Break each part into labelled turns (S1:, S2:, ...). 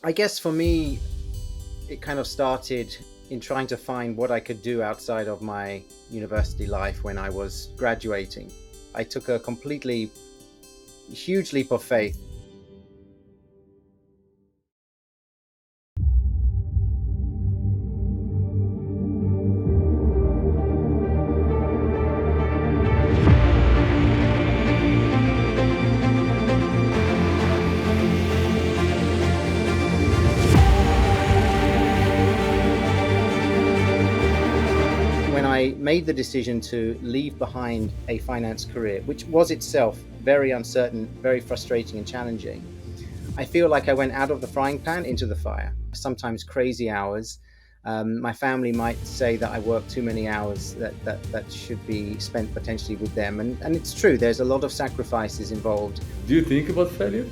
S1: I guess for me, it kind of started in trying to find what I could do outside of my university life when I was graduating. I took a completely huge leap of faith. When I made the decision to leave behind a finance career, which was itself very uncertain, very frustrating, and challenging, I feel like I went out of the frying pan into the fire. Sometimes crazy hours. My family might say that I work too many hours that should be spent potentially with them. And it's true, there's a lot of sacrifices involved.
S2: Do you think about failure?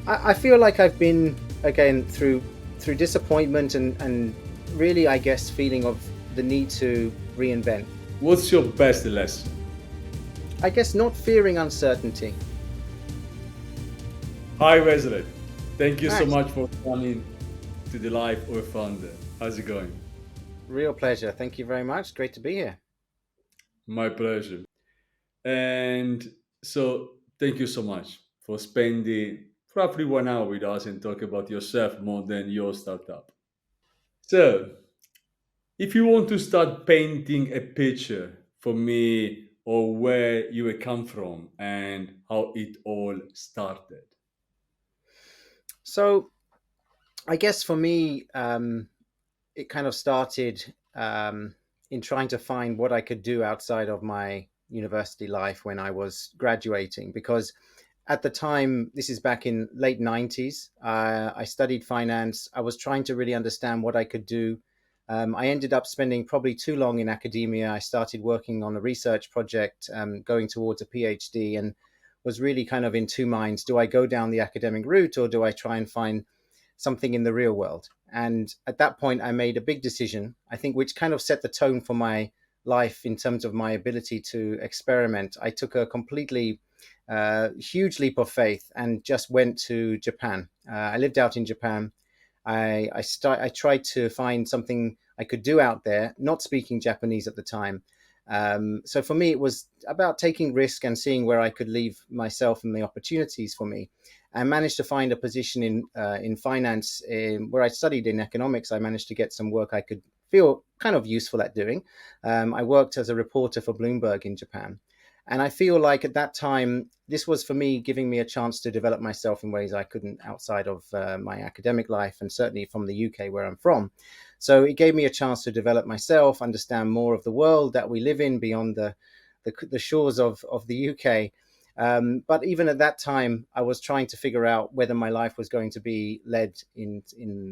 S1: I feel like I've been, again, through disappointment and really, I guess, feeling of the need to reinvent.
S2: What's your best lesson?
S1: I guess not fearing uncertainty.
S2: Hi, Wesley. Thank you so
S1: Max,
S2: much for coming to the Life of a Founder. How's it going?
S1: real pleasure. Thank you very much. Great to be here.
S2: My pleasure. And so, thank you so much for spending roughly 1 hour with us and talk about yourself more than your startup. So, if you want to start painting a picture for me or where you come from and how it all started.
S1: So I guess for me, it kind of started in trying to find what I could do outside of my university life when I was graduating. Because at the time, this is back in late 90s, I studied finance. I was trying to really understand what I could do. I ended up spending probably too long in academia. I started working on a research project, going towards a PhD, and was really kind of in two minds. Do I go down the academic route, or do I try and find something in the real world? And at that point, I made a big decision, I think, which kind of set the tone for my life in terms of my ability to experiment. I took a completely huge leap of faith and just went to Japan. I lived out in Japan. I tried to find something I could do out there, not speaking Japanese at the time. So for me, it was about taking risk and seeing where I could leave myself and the opportunities for me. I managed to find a position in finance where I studied in economics. I managed to get some work I could feel kind of useful at doing. I worked as a reporter for Bloomberg in Japan. And I feel like at that time, this was for me giving me a chance to develop myself in ways I couldn't outside of my academic life, and certainly from the UK where I'm from. So it gave me a chance to develop myself, understand more of the world that we live in beyond the shores of the UK. But even at that time, I was trying to figure out whether my life was going to be led in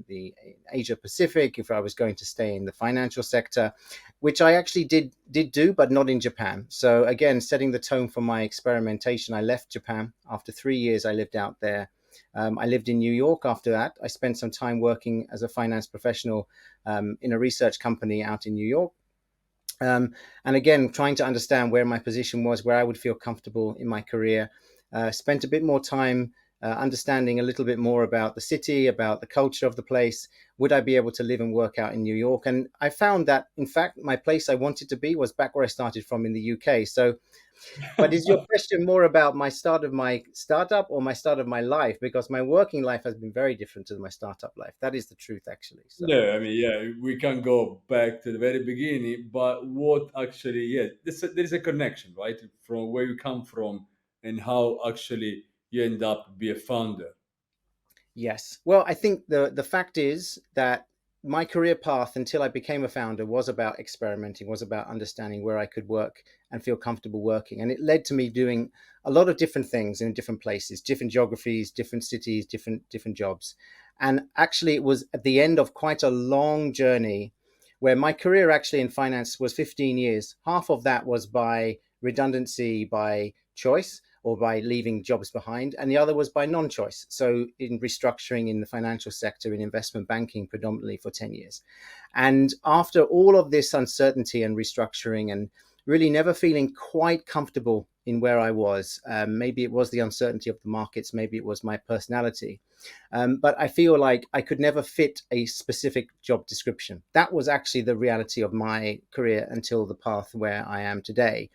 S1: the Asia Pacific, if I was going to stay in the financial sector, which I actually did do, but not in Japan. So again, setting the tone for my experimentation, I left Japan. After 3 years, I lived out there. I lived in New York after that. I spent some time working as a finance professional in a research company out in New York. And again, trying to understand where my position was, where I would feel comfortable in my career. Spent a bit more time understanding a little bit more about the city, about the culture of the place. Would I be able to live and work out in New York? And I found that, in fact, my place I wanted to be was back where I started from in the UK. So but is your question more about my start of my startup or my start of my life? Because my working life has been very different to my startup life. That is the truth, actually. So,
S2: No, I mean, yeah, we can go back to the very beginning, but what actually, yeah, there's a connection, right, from where you come from and how actually you end up be a founder.
S1: yes. Well, I think the fact is that my career path until I became a founder was about experimenting, was about understanding where I could work and feel comfortable working. And it led to me doing a lot of different things in different places, different geographies, different cities, different jobs. And actually, it was at the end of quite a long journey where my career actually in finance was 15 years. Half of that was by redundancy, by choice, or by leaving jobs behind, and the other was by non-choice. So in restructuring in the financial sector, in investment banking predominantly for 10 years. And after all of this uncertainty and restructuring and really never feeling quite comfortable in where I was. Maybe it was the uncertainty of the markets, maybe it was my personality. But I feel like I could never fit a specific job description. That was actually the reality of my career until the path where I am today.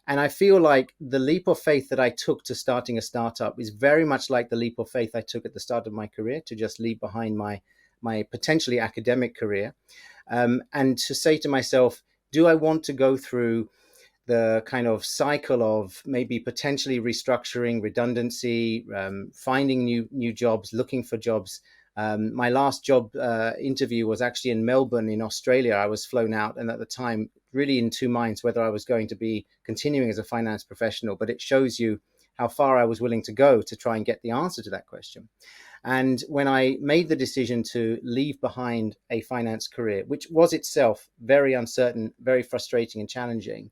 S1: And I feel like the leap of faith that I took to starting a startup is very much like the leap of faith I took at the start of my career to just leave behind my potentially academic career, and to say to myself, do I want to go through the kind of cycle of maybe potentially restructuring, redundancy, finding new jobs, looking for jobs. My last job interview was actually in Melbourne, in Australia. I was flown out, and at the time, really in two minds whether I was going to be continuing as a finance professional. But it shows you how far I was willing to go to try and get the answer to that question. And when I made the decision to leave behind a finance career, which was itself very uncertain, very frustrating, and challenging,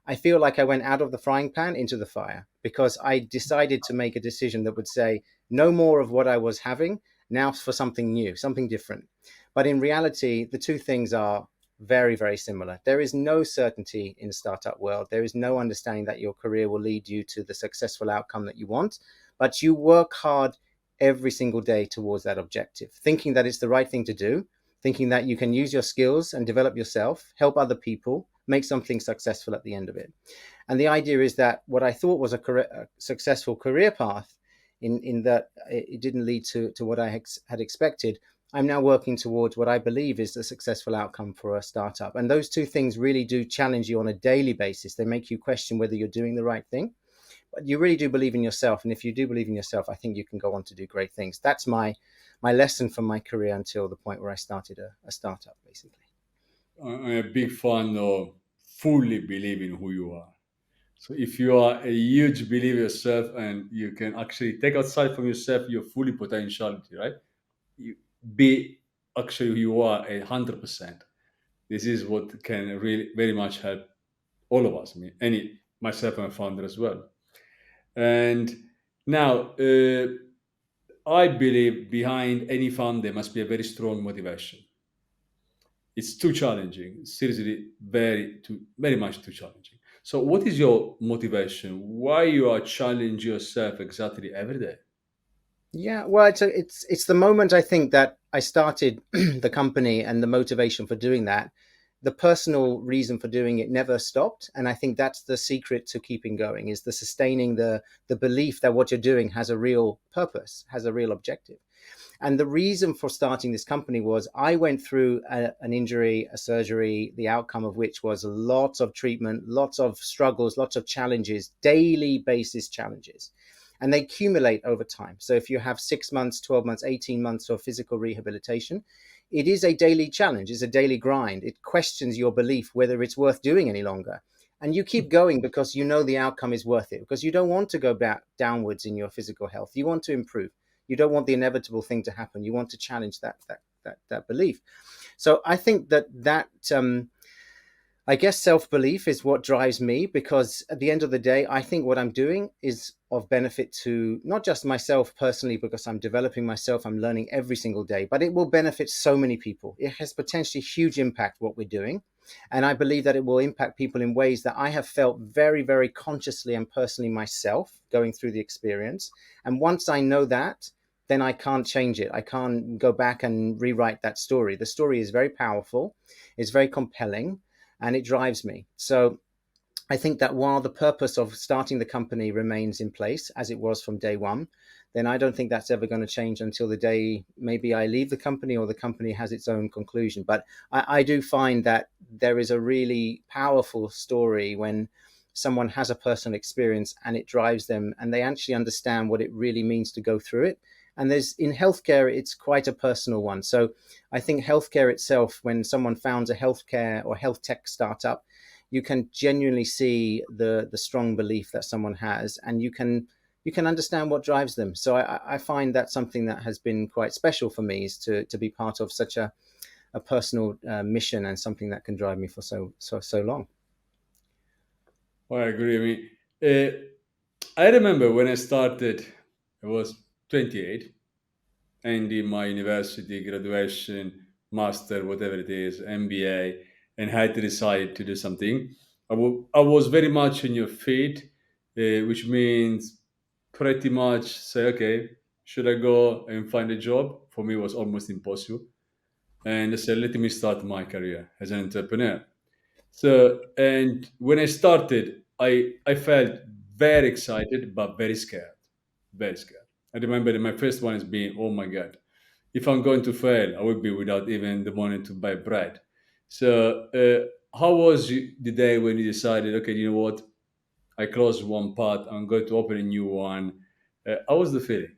S1: I feel like I went out of the frying pan into the fire because I decided to make a decision that would say no more of what I was having, now for something new, something different. But in reality, the two things are very, very similar. There is no certainty in the startup world. There is no understanding that your career will lead you to the successful outcome that you want, but you work hard every single day towards that objective, thinking that it's the right thing to do, thinking that you can use your skills and develop yourself, help other people, make something successful at the end of it. And the idea is that what I thought was a successful career path, in that it didn't lead to what I had expected, I'm now working towards what I believe is a successful outcome for a startup. And those two things really do challenge you on a daily basis. They make you question whether you're doing the right thing. But you really do believe in yourself. And if you do believe in yourself, I think you can go on to do great things. That's my lesson from my career until the point where I started a startup, basically.
S2: I'm a big fan of fully believing who you are. So if you are a huge believer yourself and you can actually take outside from yourself your fully potentiality, right? You be actually who you are 100%. This is what can really very much help all of us. I mean, any myself and founder as well. And now, I believe behind any fund there must be a very strong motivation. It's too challenging. Seriously, very much too challenging. So, what is your motivation? Why you are challenging yourself exactly every day?
S1: Yeah, well, it's the moment I think that I started the company, and the motivation for doing that, the personal reason for doing it never stopped, and I think that's the secret to keeping going, is the sustaining the belief that what you're doing has a real purpose, has a real objective. And the reason for starting this company was I went through an injury, a surgery, the outcome of which was lots of treatment, lots of struggles, lots of challenges, daily basis challenges. And they accumulate over time. So if you have 6 months, 12 months, 18 months of physical rehabilitation, it is a daily challenge, it's a daily grind. It questions your belief whether it's worth doing any longer. And you keep going because you know the outcome is worth it, because you don't want to go back downwards in your physical health. You want to improve. You don't want the inevitable thing to happen. You want to challenge that belief. So I think that I guess self-belief is what drives me, because at the end of the day, I think what I'm doing is of benefit to not just myself personally, because I'm developing myself, I'm learning every single day, but it will benefit so many people. It has potentially huge impact what we're doing. And I believe that it will impact people in ways that I have felt very, very consciously and personally myself going through the experience. And once I know that, then I can't change it. I can't go back and rewrite that story. The story is very powerful, it's very compelling, and it drives me. So I think that while the purpose of starting the company remains in place as it was from day one, then I don't think that's ever going to change until the day maybe I leave the company or the company has its own conclusion. But I do find that there is a really powerful story when someone has a personal experience and it drives them and they actually understand what it really means to go through it. And there's in healthcare, it's quite a personal one. So I think healthcare itself, when someone founds a healthcare or health tech startup, you can genuinely see the strong belief that someone has, and you can understand what drives them. So I find that something that has been quite special for me, is to be part of such a personal mission, and something that can drive me for so long.
S2: I agree. I mean, I remember when I started, I was 28, and in my university graduation, master, whatever it is, MBA, and had to decide to do something. I was very much in your feet, which means pretty much say, okay, should I go and find a job? For me, it was almost impossible. And I said, let me start my career as an entrepreneur. So, and when I started, I felt very excited, but very scared. Very scared. I remember that my first one is being, oh my God, if I'm going to fail, I will be without even the money to buy bread. So, how was the day when you decided, okay, you know what? I closed one part, I'm going to open a new one. How was the feeling?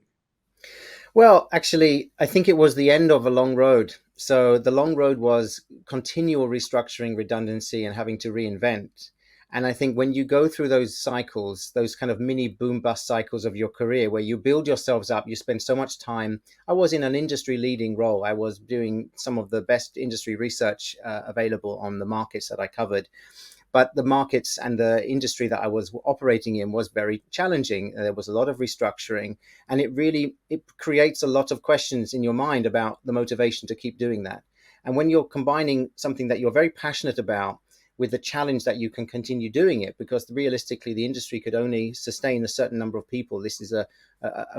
S1: Well, actually, I think it was the end of a long road. So the long road was continual restructuring, redundancy, and having to reinvent. And I think when you go through those cycles, those kind of mini boom bust cycles of your career, where you build yourselves up, you spend so much time. I was in an industry leading role. I was doing some of the best industry research available on the markets that I covered, but the markets and the industry that I was operating in was very challenging. There was a lot of restructuring, and it creates a lot of questions in your mind about the motivation to keep doing that. And when you're combining something that you're very passionate about with the challenge that you can continue doing it, because realistically the industry could only sustain a certain number of people. This is a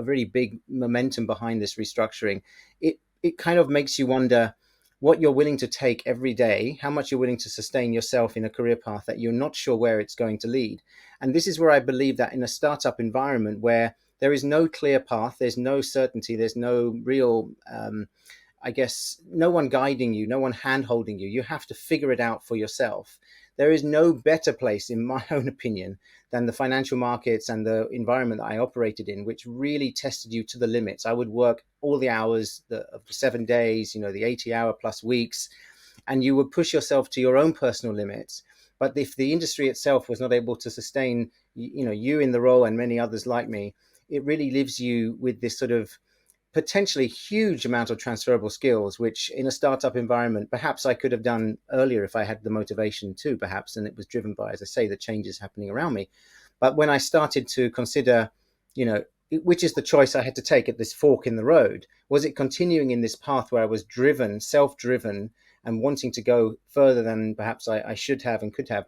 S1: really big momentum behind this restructuring. It kind of makes you wonder what you're willing to take every day, how much you're willing to sustain yourself in a career path that you're not sure where it's going to lead. And this is where I believe that in a startup environment where there is no clear path, there's no certainty, there's no real I guess, no one guiding you, no one hand holding you. You have to figure it out for yourself. There is no better place, in my own opinion, than the financial markets and the environment that I operated in, which really tested you to the limits. I would work all the hours of the 7 days, the 80-hour plus weeks, and you would push yourself to your own personal limits. But if the industry itself was not able to sustain, you in the role and many others like me, it really leaves you with this sort of potentially huge amount of transferable skills, which in a startup environment, perhaps I could have done earlier if I had the motivation to, perhaps, and it was driven by, as I say, the changes happening around me. But when I started to consider, you know, which is the choice I had to take at this fork in the road, was it continuing in this path where I was driven, self-driven, and wanting to go further than perhaps I should have and could have,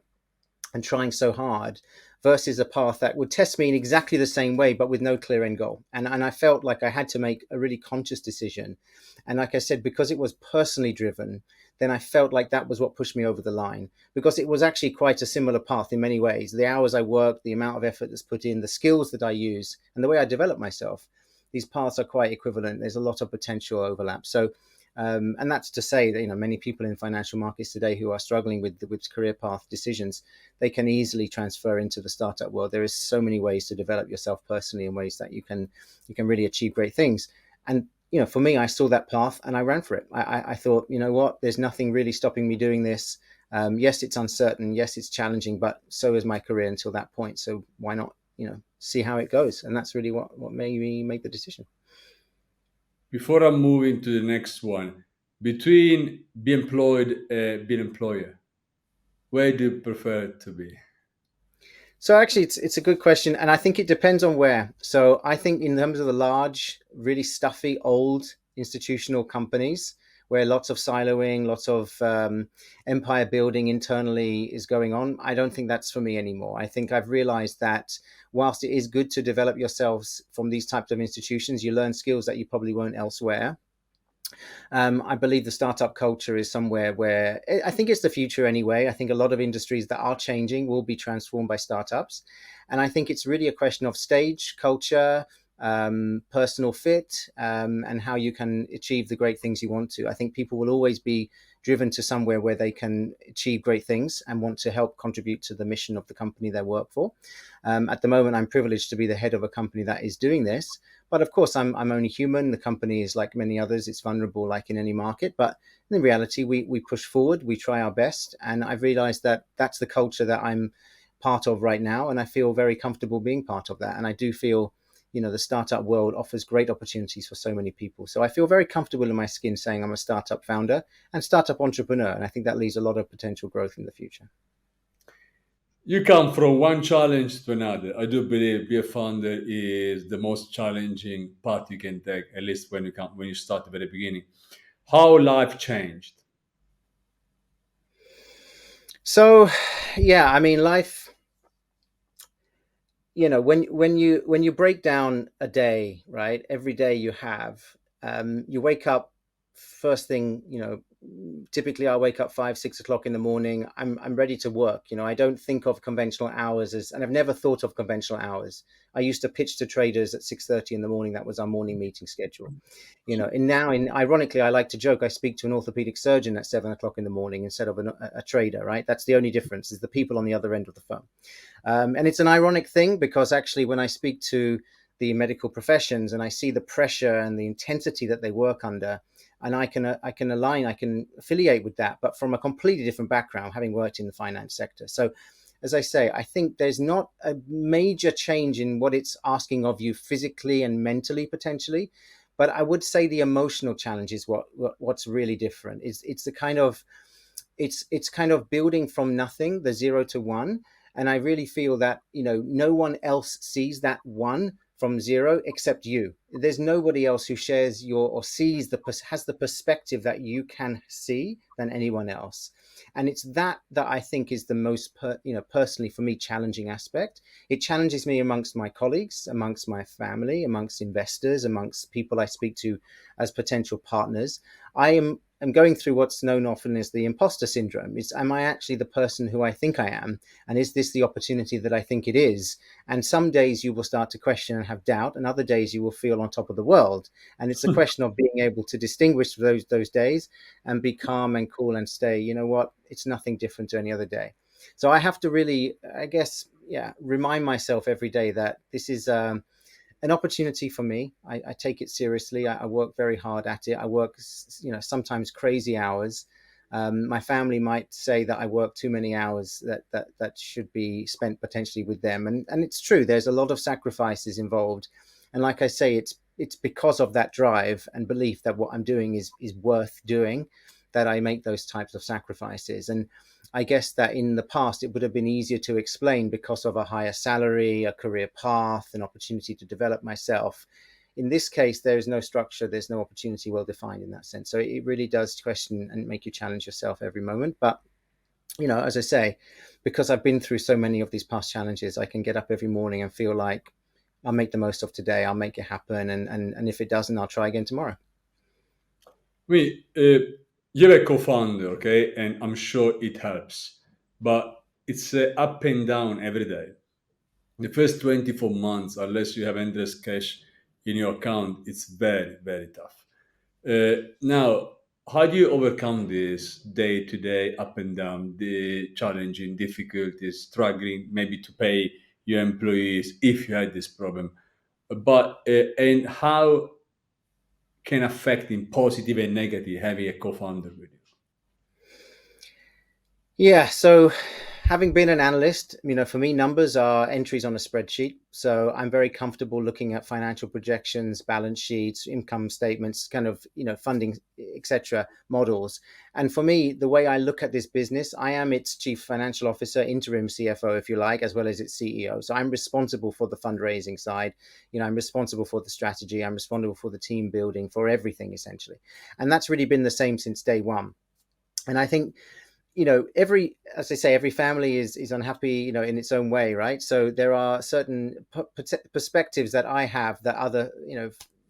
S1: and trying so hard, versus a path that would test me in exactly the same way but with no clear end goal. And I felt like I had to make a really conscious decision. And like I said, because it was personally driven, then I felt like that was what pushed me over the line, because it was actually quite a similar path in many ways. The hours I work, the amount of effort that's put in, the skills that I use, and the way I develop myself, these paths are quite equivalent. There's a lot of potential overlap. So and that's to say that many people in financial markets today who are struggling with career path decisions, they can easily transfer into the startup world. There is so many ways to develop yourself personally in ways that you can really achieve great things. And for me, I saw that path and I ran for it. I thought, you know what, there's nothing really stopping me doing this. Yes, it's uncertain. Yes, it's challenging, but so is my career until that point. So why not, see how it goes? And that's really what made me make the decision.
S2: Before I'm moving to the next one, between be employed and be an employer, where do you prefer to be?
S1: So actually, it's a good question, and I think it depends on where. So I think in terms of the large, really stuffy, old institutional companies where lots of siloing, lots of empire building internally is going on, I don't think that's for me anymore. I think I've realized that whilst it is good to develop yourselves from these types of institutions, you learn skills that you probably won't elsewhere. I believe the startup culture is somewhere where I think it's the future anyway. I think a lot of industries that are changing will be transformed by startups. And I think it's really a question of stage, culture, personal fit, and how you can achieve the great things you want to. I think people will always be driven to somewhere where they can achieve great things and want to help contribute to the mission of the company they work for. At the moment, I'm privileged to be the head of a company that is doing this. But of course, I'm only human. The company is like many others; it's vulnerable, like in any market. But in reality, we push forward, we try our best, and I've realised that that's the culture that I'm part of right now, and I feel very comfortable being part of that. And I do feel, the startup world offers great opportunities for so many people. So I feel very comfortable in my skin saying I'm a startup founder and startup entrepreneur, and I think that leaves a lot of potential growth in the future.
S2: You come from one challenge to another. I do believe be a founder is the most challenging path you can take, at least when you start at the very beginning. How life changed.
S1: So, yeah, I mean, life, when you break down a day, right? Every day you have, you wake up first thing, typically I wake up 5, 6 o'clock in the morning. I'm ready to work. I don't think of conventional hours as, and I've never thought of conventional hours. I used to pitch to traders at 6:30 in the morning. That was our morning meeting schedule. And now, ironically, I like to joke. I speak to an orthopedic surgeon at 7 o'clock in the morning instead of a trader. Right? That's the only difference, is the people on the other end of the phone. And it's an ironic thing, because actually, when I speak to the medical professions and I see the pressure and the intensity that they work under, and I can affiliate with that, but from a completely different background, having worked in the finance sector. So, as I say, I think there's not a major change in what it's asking of you physically and mentally, potentially. But I would say the emotional challenge is what's really different. It's the kind of it's kind of building from nothing, the 0 to 1. And I really feel that no one else sees that one from zero except you. There's nobody else who shares your, or sees has the perspective that you can see than anyone else. And it's that I think is the most personally for me, challenging aspect. It challenges me amongst my colleagues, amongst my family, amongst investors, amongst people I speak to as potential partners. I'm going through what's known often as the imposter syndrome. Am I actually the person who I think I am? And is this the opportunity that I think it is? And some days you will start to question and have doubt, and other days you will feel on top of the world. And it's a question of being able to distinguish those days and be calm and cool and stay, you know what, it's nothing different to any other day. So I have to really, I guess, yeah, remind myself every day that this is an opportunity for me. I take it seriously. I work very hard at it. I work, sometimes crazy hours. My family might say that I work too many hours, that should be spent potentially with them. And it's true. There's a lot of sacrifices involved. And like I say, it's because of that drive and belief that what I'm doing is worth doing, that I make those types of sacrifices. And I guess that in the past, it would have been easier to explain because of a higher salary, a career path, an opportunity to develop myself. In this case, there is no structure, there's no opportunity well defined in that sense. So it really does question and make you challenge yourself every moment. But, as I say, because I've been through so many of these past challenges, I can get up every morning and feel like I'll make the most of today, I'll make it happen. And if it doesn't, I'll try again tomorrow.
S2: We, you're a co-founder, okay, and I'm sure it helps, but it's up and down every day. The first 24 months, unless you have endless cash in your account, it's very, very tough. Now, how do you overcome this day to day, up and down, the challenging difficulties, struggling maybe to pay your employees if you had this problem? But and how can affect in positive and negative having a co-founder with you?
S1: Yeah. So, having been an analyst, for me, numbers are entries on a spreadsheet. So I'm very comfortable looking at financial projections, balance sheets, income statements, kind of, funding, etc. models. And for me, the way I look at this business, I am its chief financial officer, interim CFO, if you like, as well as its CEO. So I'm responsible for the fundraising side. I'm responsible for the strategy. I'm responsible for the team building, for everything essentially. And that's really been the same since day one. And I think, as I say, every family is unhappy, in its own way, right? So there are certain perspectives that I have that other,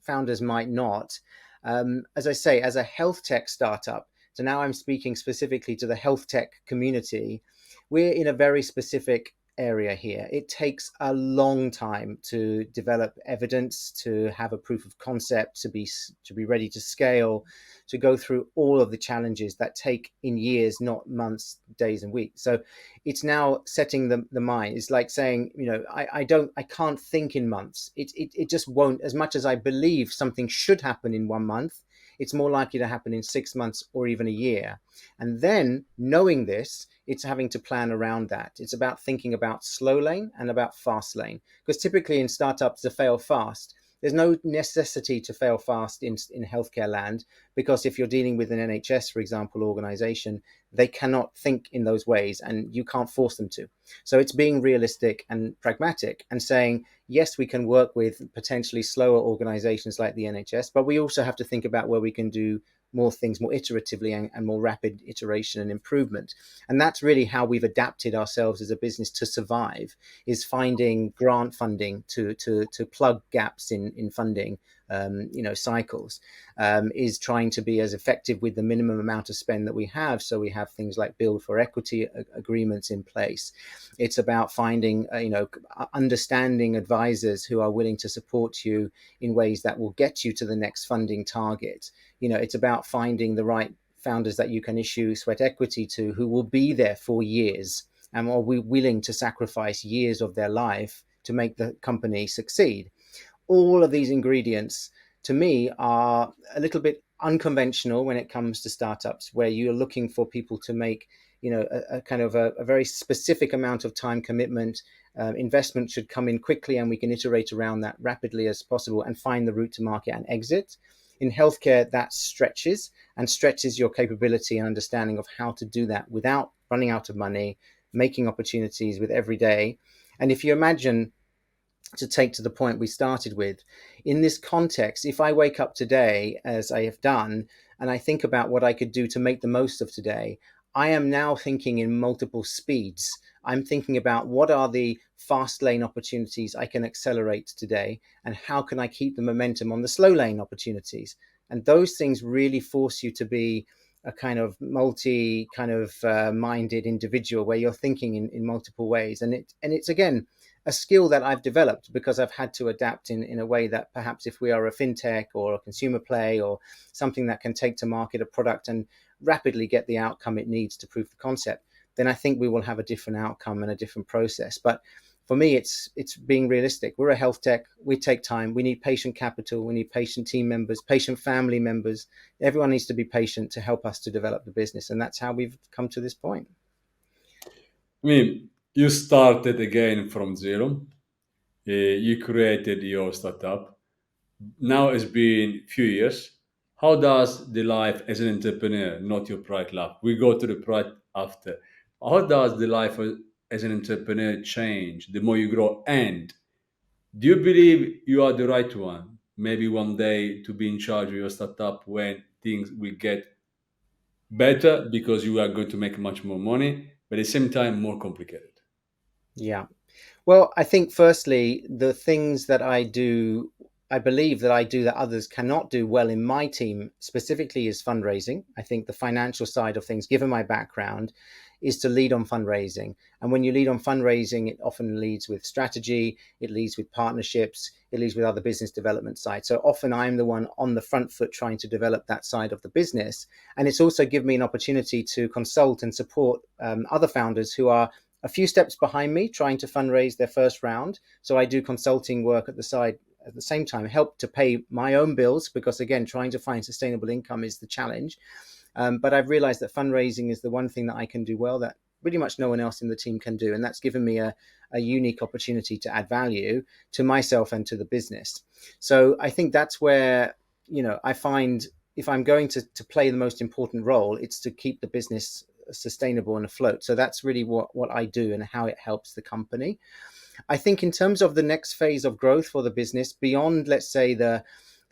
S1: founders might not. As I say, as a health tech startup, so now I'm speaking specifically to the health tech community. We're in a very specific area here. It takes a long time to develop evidence, to have a proof of concept, to be ready to scale, to go through all of the challenges that take in years, not months, days, and weeks. So it's now setting the mind. It's like saying, I can't think in months. It just won't. As much as I believe something should happen in 1 month, it's more likely to happen in 6 months or even a year. And then knowing this, it's having to plan around that. It's about thinking about slow lane and about fast lane. Because typically in startups, to fail fast, there's no necessity to fail fast in healthcare land, because if you're dealing with an NHS, for example, organization, they cannot think in those ways and you can't force them to. So it's being realistic and pragmatic and saying, yes, we can work with potentially slower organizations like the NHS, but we also have to think about where we can do more things more iteratively and more rapid iteration and improvement. And that's really how we've adapted ourselves as a business to survive, is finding grant funding to plug gaps in funding, cycles, is trying to be as effective with the minimum amount of spend that we have. So we have things like build for equity agreements in place. It's about finding, understanding advisors who are willing to support you in ways that will get you to the next funding target. It's about finding the right founders that you can issue sweat equity to, who will be there for years and are willing to sacrifice years of their life to make the company succeed. All of these ingredients, to me, are a little bit unconventional when it comes to startups, where you're looking for people to make a kind of a very specific amount of time commitment. Investment should come in quickly, and we can iterate around that rapidly as possible and find the route to market and exit. In healthcare, that stretches your capability and understanding of how to do that without running out of money, making opportunities with every day. And if you imagine, to take to the point we started with, in this context, if I wake up today, as I have done, and I think about what I could do to make the most of today, I am now thinking in multiple speeds. I'm thinking about what are the fast lane opportunities I can accelerate today, and how can I keep the momentum on the slow lane opportunities. And those things really force you to be a kind of multi kind of minded individual, where you're thinking in multiple ways. And it's again a skill that I've developed because I've had to adapt in a way that perhaps if we are a fintech or a consumer play or something that can take to market a product and rapidly get the outcome it needs to prove the concept, then I think we will have a different outcome and a different process. But for me, it's being realistic. We're a health tech. We take time. We need patient capital. We need patient team members, patient family members. Everyone needs to be patient to help us to develop the business. And that's how we've come to this point.
S2: I mean, you started again from zero. You created your startup. Now it's been few years. How does the life as an entrepreneur, not your private life? We go to the private after. How does the life as an entrepreneur change the more you grow? And do you believe you are the right one? Maybe one day to be in charge of your startup when things will get better because you are going to make much more money, but at the same time more complicated.
S1: Yeah. Well, I think firstly, the things that I do, I believe that I do that others cannot do well in my team specifically, is fundraising. I think the financial side of things, given my background, is to lead on fundraising. And when you lead on fundraising, it often leads with strategy, it leads with partnerships, it leads with other business development sides. So often I'm the one on the front foot trying to develop that side of the business. And it's also given me an opportunity to consult and support other founders who are a few steps behind me trying to fundraise their first round. So I do consulting work at the side at the same time, help to pay my own bills, because again, trying to find sustainable income is the challenge. But I've realized that fundraising is the one thing that I can do well that pretty much no one else in the team can do. And that's given me a unique opportunity to add value to myself and to the business. So I think that's where, I find if I'm going to play the most important role, it's to keep the business sustainable and afloat. So that's really what I do and how it helps the company. I think in terms of the next phase of growth for the business, beyond, let's say, the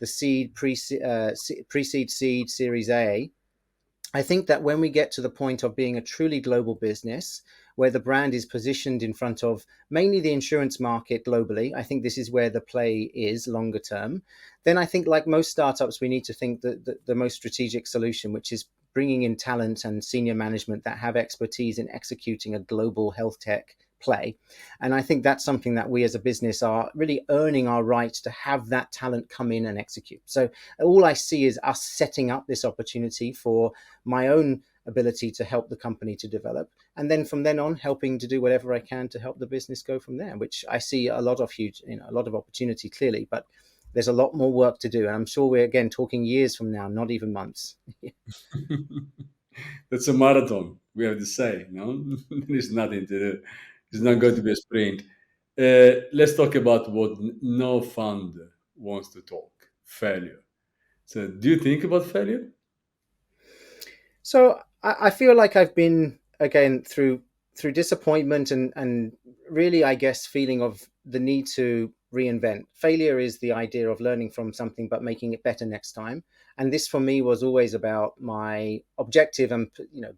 S1: seed, pre-seed, seed, Series A, I think that when we get to the point of being a truly global business, where the brand is positioned in front of mainly the insurance market globally, I think this is where the play is longer term. Then I think, like most startups, we need to think the most strategic solution, which is bringing in talent and senior management that have expertise in executing a global health tech play. And I think that's something that we as a business are really earning our right to have that talent come in and execute. So all I see is us setting up this opportunity for my own ability to help the company to develop, and then from then on helping to do whatever I can to help the business go from there, which I see a lot of a lot of opportunity clearly, but there's a lot more work to do, and I'm sure we're again talking years from now, not even months.
S2: That's a marathon, we have to say, no? There's nothing to do. It's not going to be a sprint. Let's talk about what no founder wants to talk, failure. So, do you think about failure?
S1: So I feel like I've been again through disappointment and really, I guess, feeling of the need to reinvent. Failure is the idea of learning from something but making it better next time. And this for me was always about my objective and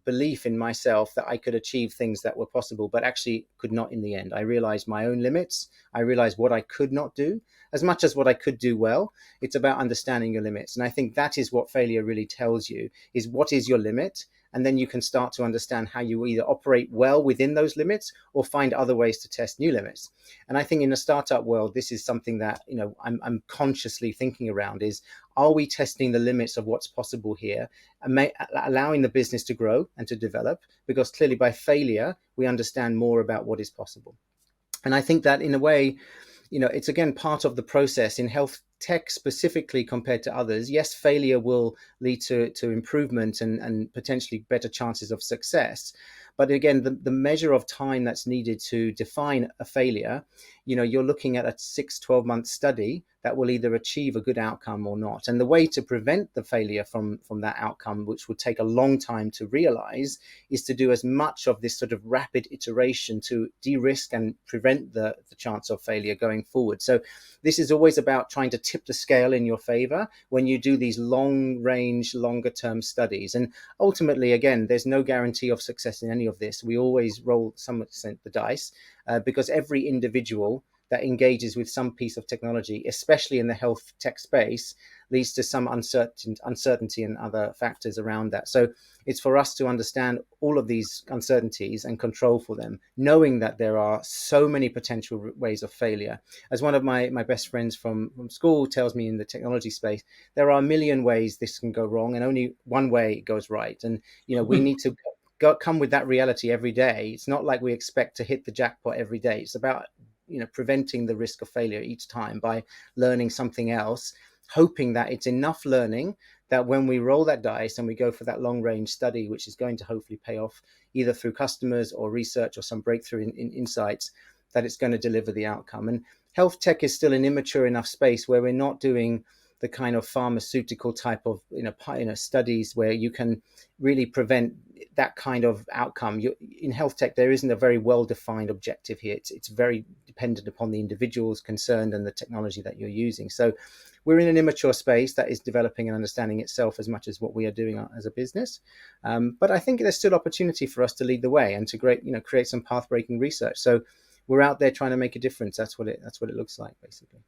S1: belief in myself that I could achieve things that were possible but actually could not in the end. I realized my own limits. I realized what I could not do as much as what I could do well. It's about understanding your limits. And I think that is what failure really tells you, is what is your limit. And then you can start to understand how you either operate well within those limits or find other ways to test new limits. And I think in the startup world, this is something that I'm consciously thinking around: is, are we testing the limits of what's possible here and allowing the business to grow and to develop? Because clearly by failure, we understand more about what is possible. And I think that in a way, it's again part of the process in health tech specifically compared to others. Yes, failure will lead to improvement and potentially better chances of success. But again, the measure of time that's needed to define a failure, you're looking at a 6-12 month study that will either achieve a good outcome or not. And the way to prevent the failure from that outcome, which would take a long time to realize, is to do as much of this sort of rapid iteration to de-risk and prevent the chance of failure going forward. So this is always about trying to tip the scale in your favor when you do these long range, longer term studies. And ultimately, again, there's no guarantee of success in any of this. We always roll some extent the dice because every individual that engages with some piece of technology, especially in the health tech space, leads to some uncertainty and other factors around that. So it's for us to understand all of these uncertainties and control for them, knowing that there are so many potential ways of failure. As one of my best friends from school tells me in the technology space, there are a million ways this can go wrong and only one way it goes right. And, we need to come with that reality every day. It's not like we expect to hit the jackpot every day. It's about preventing the risk of failure each time by learning something else, hoping that it's enough learning that when we roll that dice and we go for that long range study, which is going to hopefully pay off either through customers or research or some breakthrough in insights, that it's going to deliver the outcome. And health tech is still an immature enough space where we're not doing the kind of pharmaceutical type of studies where you can really prevent that kind of outcome. In health tech, there isn't a very well-defined objective here. It's very dependent upon the individuals concerned and the technology that you're using. So we're in an immature space that is developing and understanding itself as much as what we are doing as a business. But I think there's still opportunity for us to lead the way and to create some path-breaking research. So we're out there trying to make a difference. That's what it looks like, basically.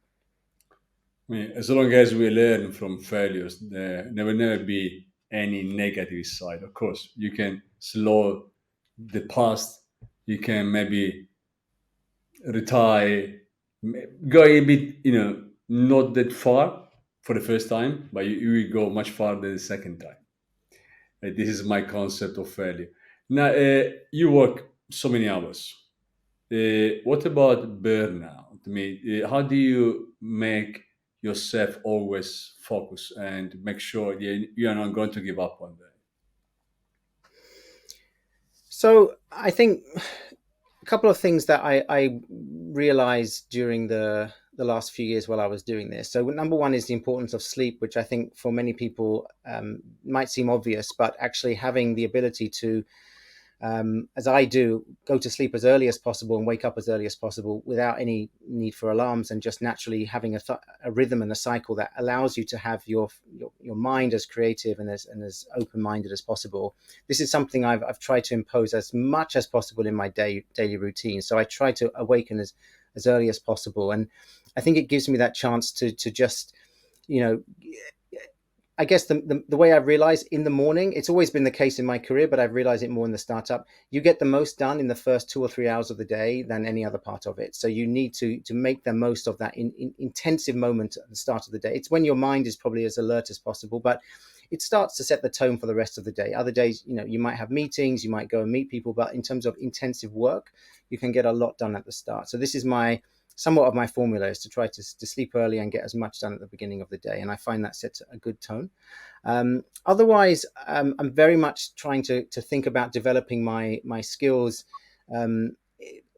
S2: I mean, as long as we learn from failures, there will never be any negative side. Of course, you can slow the past. You can maybe retire, go a bit, not that far for the first time, but you will go much farther the second time. This is my concept of failure. Now, you work so many hours. What about burnout? I mean, how do you make yourself always focus and make sure you are not going to give up on that?
S1: So I think a couple of things that I realized during the last few years while I was doing this. So number one is the importance of sleep, which I think for many people might seem obvious, but actually having the ability to, as I do, go to sleep as early as possible and wake up as early as possible without any need for alarms, and just naturally having a rhythm and a cycle that allows you to have your mind as creative and as open-minded as possible. This is something I've tried to impose as much as possible in my daily routine. So I try to awaken as early as possible, and I think it gives me that chance to just, I guess the way I've realized in the morning, it's always been the case in my career, but I've realized it more in the startup. You get the most done in the first 2 or 3 hours of the day than any other part of it. So you need to make the most of that intensive moment at the start of the day. It's when your mind is probably as alert as possible, but it starts to set the tone for the rest of the day. Other days, you might have meetings, you might go and meet people, but in terms of intensive work, you can get a lot done at the start. So this is somewhat of my formula, is to try to sleep early and get as much done at the beginning of the day. And I find that sets a good tone. Otherwise, I'm very much trying to think about developing my skills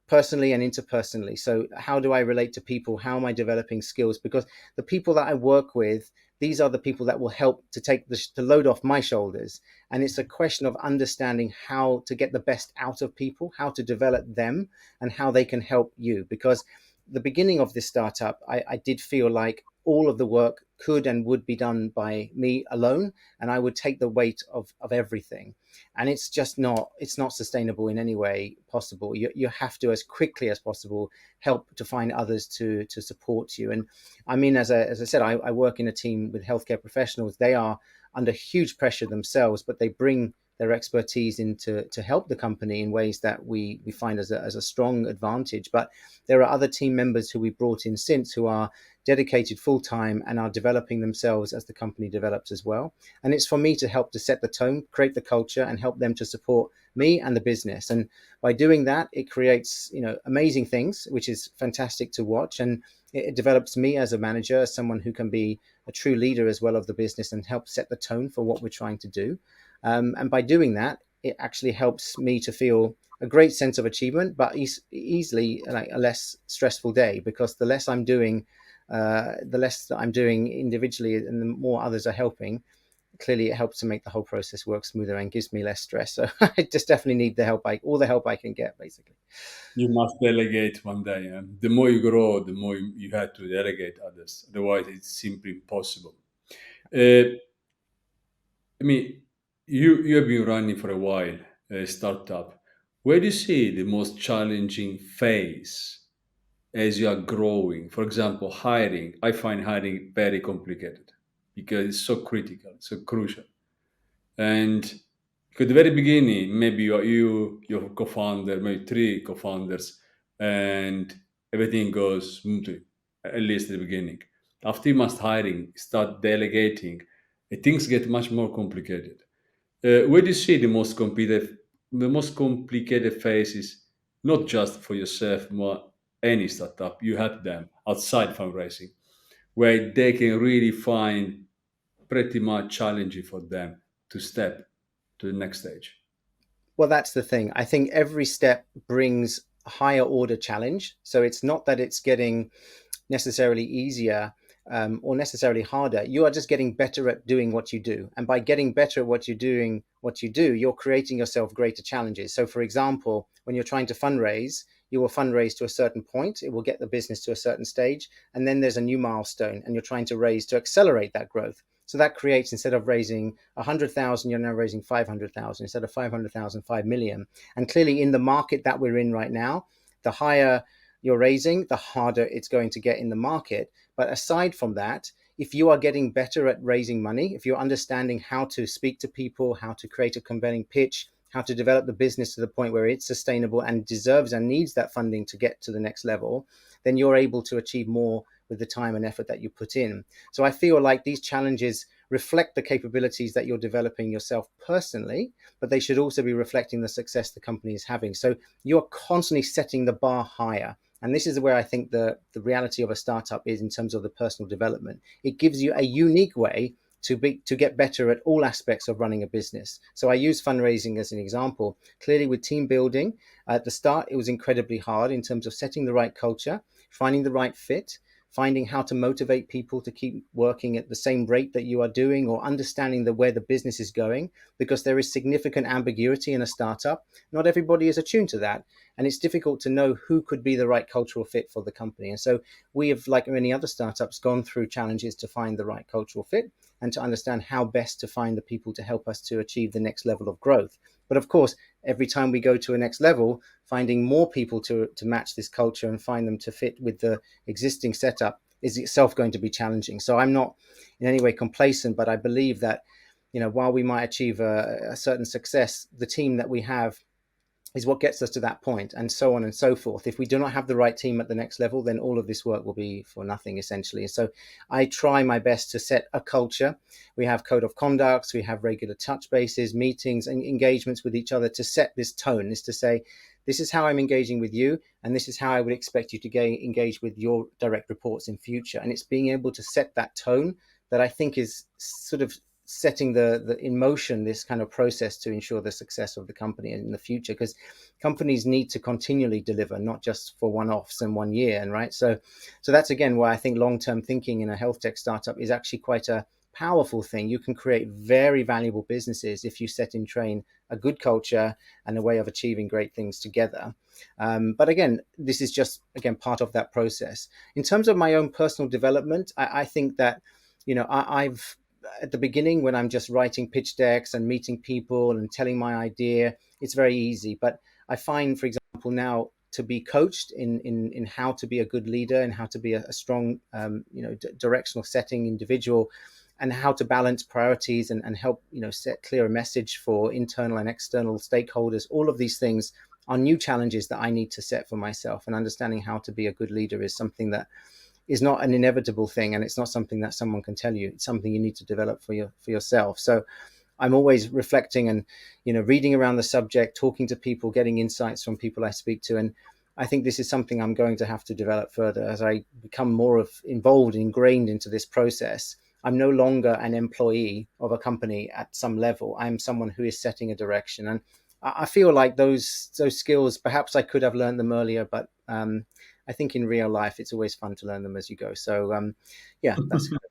S1: personally and interpersonally. So how do I relate to people? How am I developing skills? Because the people that I work with, these are the people that will help to take the load off my shoulders. And it's a question of understanding how to get the best out of people, how to develop them, and how they can help you. Because the beginning of this startup, I did feel like all of the work could and would be done by me alone, and I would take the weight of everything. And it's not sustainable in any way possible. You have to, as quickly as possible, help to find others to support you. And I mean, as I said, I work in a team with healthcare professionals. They are under huge pressure themselves, but they bring their expertise in to help the company in ways that we find as a strong advantage. But there are other team members who we brought in since who are dedicated full time and are developing themselves as the company develops as well. And it's for me to help to set the tone, create the culture, and help them to support me and the business. And by doing that, it creates, amazing things, which is fantastic to watch. And it develops me as a manager, as someone who can be a true leader as well of the business and help set the tone for what we're trying to do. And by doing that, it actually helps me to feel a great sense of achievement, but easily like a less stressful day, because the less I'm doing, the less that I'm doing individually and the more others are helping, clearly it helps to make the whole process work smoother and gives me less stress. So I just definitely need all the help I can get, basically.
S2: You must delegate one day. And the more you grow, the more you have to delegate others. Otherwise, it's simply impossible. Uh, I mean, you have been running for a while, a startup. Where do you see the most challenging phase as you are growing? For example, hiring. I find hiring very complicated because it's so critical, so crucial. And at the very beginning, maybe your co-founder, maybe three co-founders, and everything goes smoothly, at least at the beginning. After you must hiring, start delegating, things get much more complicated. Where do you see the most complicated phases, not just for yourself, but any startup? You help them outside fundraising, where they can really find pretty much challenging for them to step to the next stage.
S1: Well, that's the thing. I think every step brings a higher order challenge. So it's not that it's getting necessarily easier, or necessarily harder. You are just getting better at doing what you do. And by getting better at what you do, you're creating yourself greater challenges. So, for example, when you're trying to fundraise, you will fundraise to a certain point, it will get the business to a certain stage, and then there's a new milestone, and you're trying to raise to accelerate that growth. So that creates, instead of raising 100,000, you're now raising 500,000. Instead of 500,000, 5 million. And clearly, in the market that we're in right now, the higher you're raising, the harder it's going to get in the market. But aside from that, if you are getting better at raising money, if you're understanding how to speak to people, how to create a compelling pitch, how to develop the business to the point where it's sustainable and deserves and needs that funding to get to the next level, then you're able to achieve more with the time and effort that you put in. So I feel like these challenges reflect the capabilities that you're developing yourself personally, but they should also be reflecting the success the company is having. So you're constantly setting the bar higher. And this is where I think the reality of a startup is in terms of the personal development. It gives you a unique way to get better at all aspects of running a business. So I use fundraising as an example. Clearly, with team building, at the start, it was incredibly hard in terms of setting the right culture, finding the right fit, finding how to motivate people to keep working at the same rate that you are doing, or understanding where the business is going, because there is significant ambiguity in a startup. Not everybody is attuned to that, and it's difficult to know who could be the right cultural fit for the company. And so we have, like many other startups, gone through challenges to find the right cultural fit and to understand how best to find the people to help us to achieve the next level of growth. But of course, every time we go to a next level, finding more people to match this culture and find them to fit with the existing setup is itself going to be challenging. So I'm not in any way complacent, but I believe that, while we might achieve a certain success, the team that we have is what gets us to that point, and so on and so forth. If we do not have the right team at the next level, then all of this work will be for nothing, essentially. So I try my best to set a culture. We have code of conducts, we have regular touch bases, meetings, and engagements with each other to set this tone, is to say, this is how I'm engaging with you, and this is how I would expect you to engage with your direct reports in future. And it's being able to set that tone that I think is sort of setting the in motion this kind of process to ensure the success of the company in the future, because companies need to continually deliver, not just for one-offs and 1 year. And so that's again why I think long-term thinking in a health tech startup is actually quite a powerful thing. You can create very valuable businesses if you set in train a good culture and a way of achieving great things together. But again, this is just, again, part of that process. In terms of my own personal development, I think that, I've, at the beginning, when I'm just writing pitch decks and meeting people and telling my idea, it's very easy. But I find, for example, now to be coached in how to be a good leader and how to be a strong, directional setting individual, and how to balance priorities and help, set clearer message for internal and external stakeholders. All of these things are new challenges that I need to set for myself. And understanding how to be a good leader is something that is not an inevitable thing, and it's not something that someone can tell you. It's something you need to develop for yourself. So I'm always reflecting and, reading around the subject, talking to people, getting insights from people I speak to. And I think this is something I'm going to have to develop further as I become more involved, ingrained into this process. I'm no longer an employee of a company at some level. I'm someone who is setting a direction. And I feel like those skills, perhaps I could have learned them earlier, but I think in real life, it's always fun to learn them as you go. So yeah, that's kind of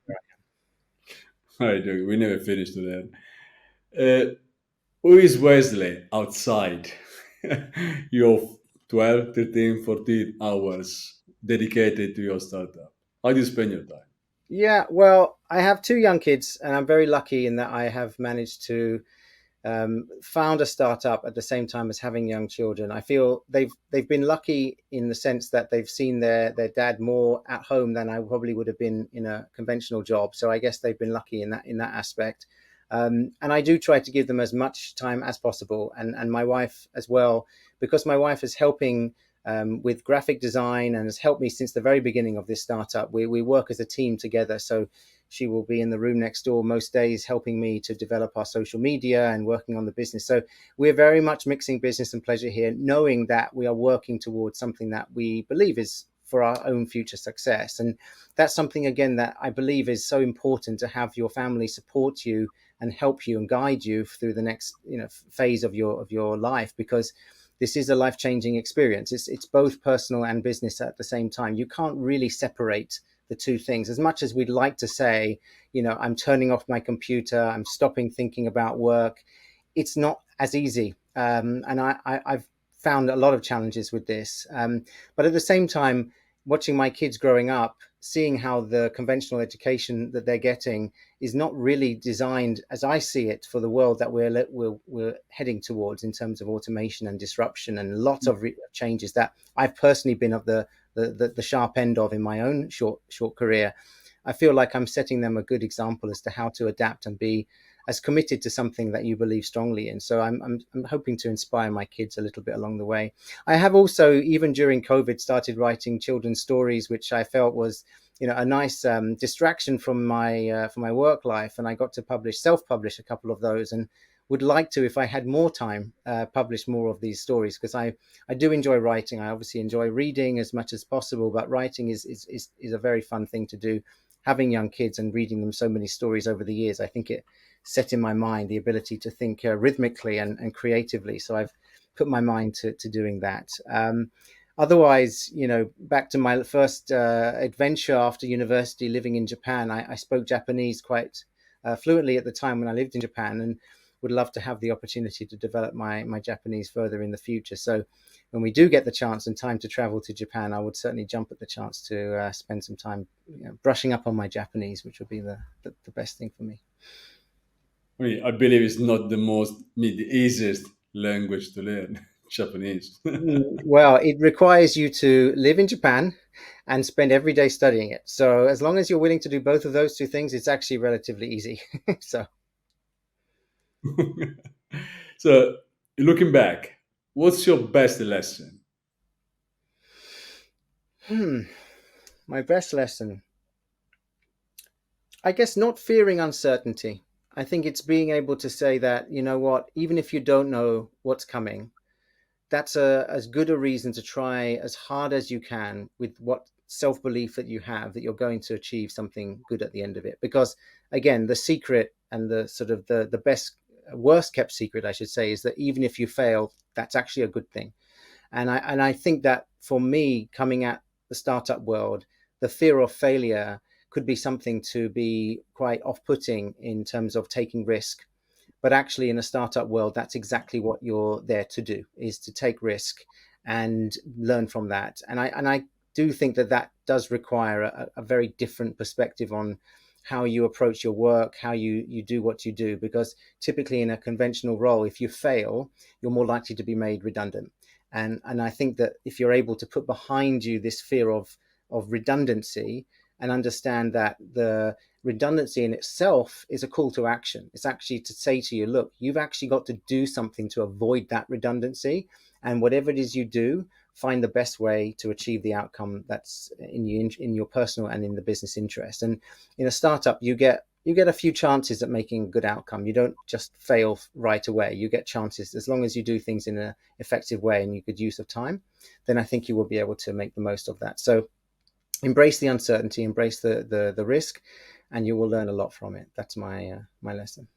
S1: where
S2: All right, we never finished to that. Who is Wesley outside your 12, 13, 14 hours dedicated to your startup? How do you spend your time?
S1: Yeah, well, I have two young kids, and I'm very lucky in that I have managed to found a startup at the same time as having young children. I feel they've been lucky in the sense that they've seen their dad more at home than I probably would have been in a conventional job. So I guess they've been lucky in that aspect. And I do try to give them as much time as possible, and my wife as well, because my wife is helping with graphic design and has helped me since the very beginning of this startup. We work as a team together. So she will be in the room next door most days helping me to develop our social media and working on the business. So we're very much mixing business and pleasure here, knowing that we are working towards something that we believe is for our own future success. And that's something, again, that I believe is so important, to have your family support you and help you and guide you through the next phase of your life, because this is a life-changing experience. It's both personal and business at the same time. You can't really separate the two things. As much as we'd like to say, I'm turning off my computer, I'm stopping thinking about work, it's not as easy. And I've found a lot of challenges with this. But at the same time, watching my kids growing up, seeing how the conventional education that they're getting is not really designed, as I see it, for the world that we're heading towards in terms of automation and disruption, and a lot of changes that I've personally been at the sharp end of in my own short career. I feel like I'm setting them a good example as to how to adapt and be as committed to something that you believe strongly in. So I'm hoping to inspire my kids a little bit along the way. I have also, even during COVID, started writing children's stories, which I felt was, a nice distraction from my work life, and I got to self-publish a couple of those, and would like to, if I had more time, publish more of these stories, because I do enjoy writing. I obviously enjoy reading as much as possible, but writing is a very fun thing to do. Having young kids and reading them so many stories over the years, I think it set in my mind the ability to think rhythmically and creatively. So I've put my mind to doing that. Otherwise, back to my first adventure after university, living in Japan, I spoke Japanese quite fluently at the time when I lived in Japan, and would love to have the opportunity to develop my Japanese further in the future. So when we do get the chance and time to travel to Japan, I would certainly jump at the chance to spend some time brushing up on my Japanese, which would be the best thing for me.
S2: I believe it's not the easiest language to learn, Japanese.
S1: Well, it requires you to live in Japan and spend every day studying it. So as long as you're willing to do both of those two things, it's actually relatively easy. So
S2: So, looking back, what's your best lesson?
S1: my best lesson, I guess, not fearing uncertainty. I think it's being able to say that, what, even if you don't know what's coming, that's as good a reason to try as hard as you can with what self-belief that you have that you're going to achieve something good at the end of it. Because again, the secret, and the sort of the best, worst kept secret, I should say, is that even if you fail, that's actually a good thing. And I think that for me, coming at the startup world, the fear of failure could be something to be quite off-putting in terms of taking risk. But actually, in a startup world, that's exactly what you're there to do, is to take risk and learn from that. And I do think that that does require a very different perspective on how you approach your work, how you do what you do, because typically in a conventional role, if you fail, you're more likely to be made redundant. And I think that if you're able to put behind you this fear of redundancy and understand that the redundancy in itself is a call to action. It's actually to say to you, look, you've actually got to do something to avoid that redundancy. And whatever it is you do, find the best way to achieve the outcome that's in your personal and in the business interest. And in a startup, you get a few chances at making a good outcome. You don't just fail right away. You get chances as long as you do things in an effective way and you good use of time. Then I think you will be able to make the most of that. So embrace the uncertainty, embrace the risk, and you will learn a lot from it. That's my lesson.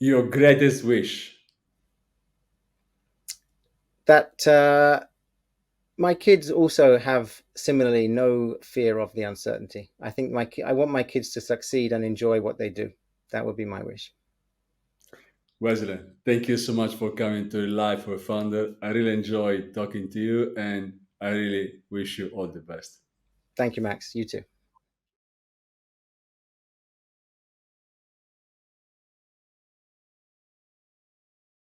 S2: Your greatest wish.
S1: That my kids also have similarly no fear of the uncertainty. I think I want my kids to succeed and enjoy what they do. That would be my wish.
S2: Wesley, thank you so much for coming to Life for a Founder. I really enjoyed talking to you and I really wish you all the best.
S1: Thank you, Max. You too.